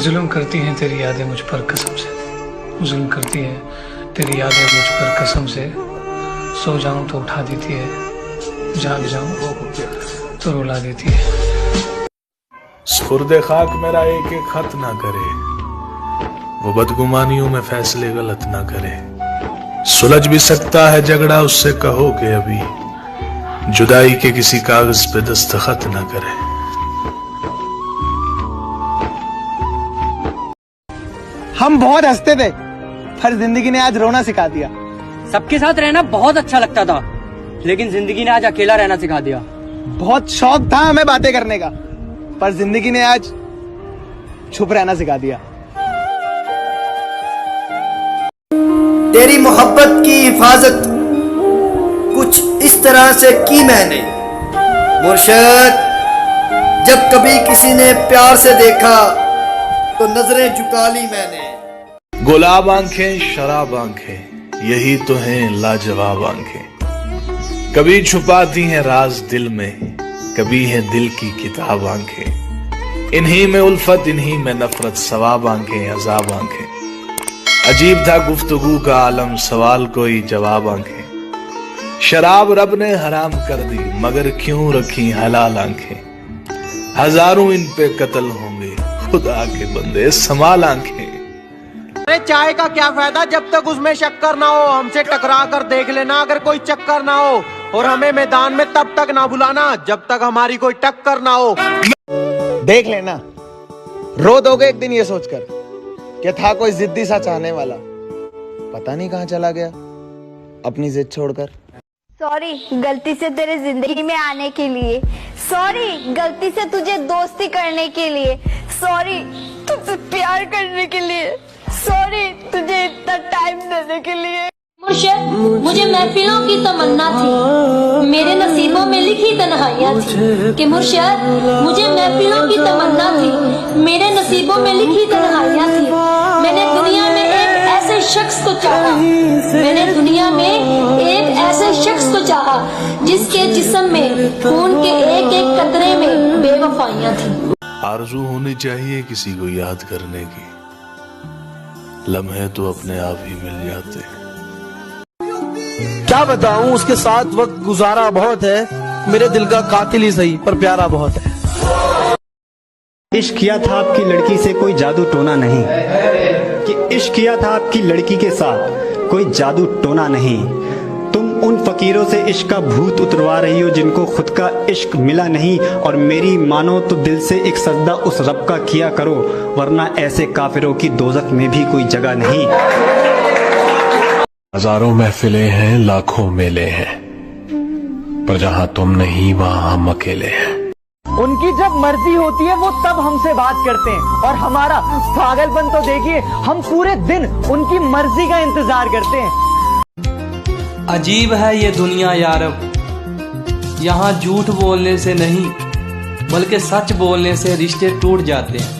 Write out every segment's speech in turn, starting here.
जुल्म करती हैं तेरी यादें मुझ पर कसम से, जुल्म करती हैं तेरी यादें मुझ पर कसम से। सो जाऊं तो उठा देती है, जाग जाऊं तो रुला देती है। खुर्दे खाक मेरा एक एक खत ना करे, वो बदगुमानियों में फैसले गलत ना करे। सुलझ भी सकता है झगड़ा, उससे कहो कि अभी जुदाई के किसी कागज पे दस्तखत ना करे। हम बहुत हंसते थे, पर जिंदगी ने आज रोना सिखा दिया। सबके साथ रहना बहुत अच्छा लगता था, लेकिन जिंदगी ने आज अकेला रहना सिखा दिया। बहुत शौक था हमें बातें करने का, पर जिंदगी ने आज चुप रहना सिखा दिया। तेरी मोहब्बत की हिफाजत कुछ इस तरह से की मैंने मुर्शद, जब कभी किसी ने प्यार से देखा तो नजरें झुका ली मैंने। गुलाब आंखें शराब आंखें, यही तो हैं लाजवाब आंखें। कभी छुपाती हैं राज दिल में, कभी है दिल की किताब आंखें। इन्हीं में उल्फत, इन्हीं में नफरत, सवाब आंखें अजाब आंखें। अजीब था गुफ्तगू का आलम, सवाल कोई जवाब आंखें। शराब रब ने हराम कर दी, मगर क्यों रखी हलाल आंखें। हजारों इन पे कत्ल होंगे, खुदा के बंदे संभाल आंखें। अरे चाय का क्या फायदा जब तक उसमें शक्कर ना हो। हमसे टकरा कर देख लेना अगर कोई चक्कर ना हो, और हमें मैदान में तब तक ना बुलाना जब तक हमारी कोई टक्कर ना हो। देख लेना, रो दोगे एक दिन ये सोचकर कि था कोई जिद्दी सा चाहने वाला, पता नहीं कहाँ चला गया अपनी जिद छोड़कर। सॉरी गलती से तेरे जिंदगी में आने के लिए, सॉरी गलती से तुझे दोस्ती करने के लिए, सॉरी तुझसे प्यार करने के लिए, सॉरी तुझे इतना टाइम देने के लिए। मुर्शद, मुझे महफिलों की तमन्ना थी, मेरे नसीबों में लिखी तन्हाइयाँ थी। कि मुर्शद, मुझे महफिलों की तमन्ना थी, मेरे नसीबों में लिखी तन्हाइयाँ थी। मैंने दुनिया में एक ऐसे शख्स को चाहा, मैंने दुनिया में एक ऐसे शख्स को चाहा जिसके जिस्म में खून के एक एक कतरे में बेवफाइयाँ थी। आरज़ू होनी चाहिए किसी को याद करने की, लम्हे तो अपने आप ही मिल जाते हैं। क्या बताऊं, उसके साथ वक्त गुजारा बहुत है, मेरे दिल का कातिल ही सही पर प्यारा बहुत है। इश्क किया था आपकी लड़की से कोई जादू टोना नहीं, कि इश्क किया था आपकी लड़की के साथ कोई जादू टोना नहीं। तुम उन फकीरों से इश्क का भूत उतरवा रही हो जिनको खुद का इश्क मिला नहीं, और मेरी मानो तो दिल से एक सजदा उस रब का किया करो, वरना ऐसे काफिरों की दोज़ख में भी कोई जगह नहीं। हजारों महफिलें हैं, लाखों मेले हैं, पर जहां तुम नहीं वहां हम अकेले हैं। उनकी जब मर्जी होती है वो तब हमसे बात करते हैं, और हमारा पागलपन तो देखिए, हम पूरे दिन उनकी मर्जी का इंतजार करते हैं। अजीब है ये दुनिया यारब, यहाँ झूठ बोलने से नहीं बल्कि सच बोलने से रिश्ते टूट जाते हैं।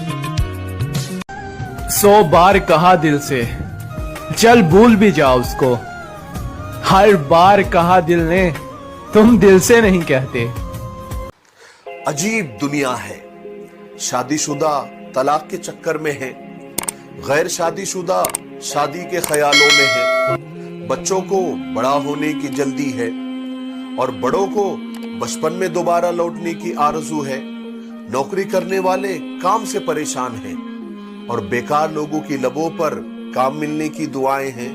100 बार कहा दिल से, चल भूल भी जाओ उसको। हर बार कहा दिल ने, तुम दिल से नहीं कहते। अजीब दुनिया है, शादीशुदा तलाक के चक्कर में है, गैर शादीशुदा शादी के ख्यालों में है। बच्चों को बड़ा होने की जल्दी है, और बड़ों को बचपन में दोबारा लौटने की आरज़ू है। नौकरी करने वाले काम से परेशान हैं, और बेकार लोगों की लबों पर काम मिलने की दुआएं हैं।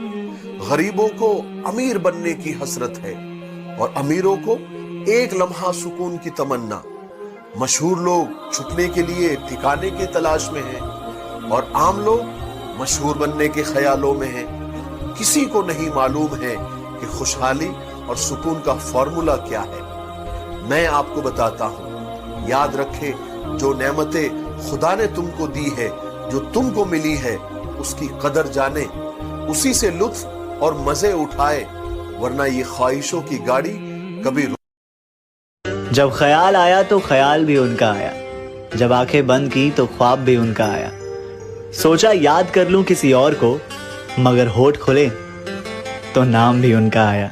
गरीबों को अमीर बनने की हसरत है, और अमीरों को एक लम्हा सुकून की तमन्ना। मशहूर लोग छुपने के लिए ठिकाने की तलाश में हैं, और आम लोग मशहूर बनने के ख्यालों में हैं। किसी को नहीं मालूम है कि खुशहाली और सुकून का फॉर्मूला क्या है। मैं आपको बताता हूँ, याद रखे, जो नेमतें खुदा ने तुमको दी है, जो तुमको मिली है, उसकी कदर जाने, उसी से लुत्फ और मजे उठाए, वरना ये ख्वाहिशों की गाड़ी कभी। जब ख्याल आया तो ख्याल भी उनका आया, जब आंखें बंद की तो ख्वाब भी उनका आया। सोचा याद कर लूं किसी और को, मगर होठ खुले तो नाम भी उनका आया।